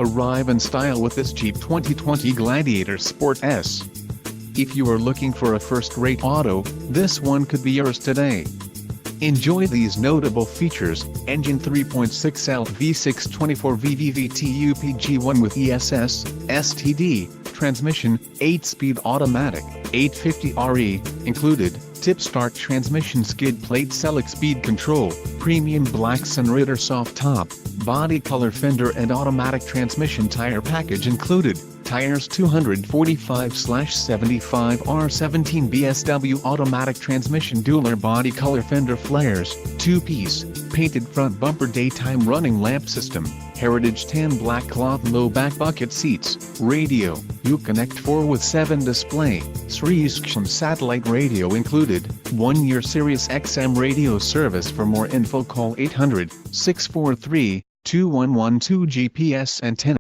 Arrive in style with this Jeep 2020 Gladiator Sport S. If you are looking for a first-rate auto, this one could be yours today. Enjoy these notable features: engine 3.6L V6 24 VVVT UPG1 with ESS, STD, transmission, 8-speed automatic, 850RE, included, tip-start transmission, skid plate select speed control, premium black Sunrider soft top, body color fender and automatic transmission tire package included. Tires 245/75 R17 BSW automatic transmission dual body color fender flares, 2-piece, painted front bumper daytime running lamp system, heritage tan black cloth low back bucket seats, radio, Uconnect 4 with 7 display, SiriusXM satellite radio included, 1-year Sirius XM radio service. For more info call 800-643-2112 GPS antenna.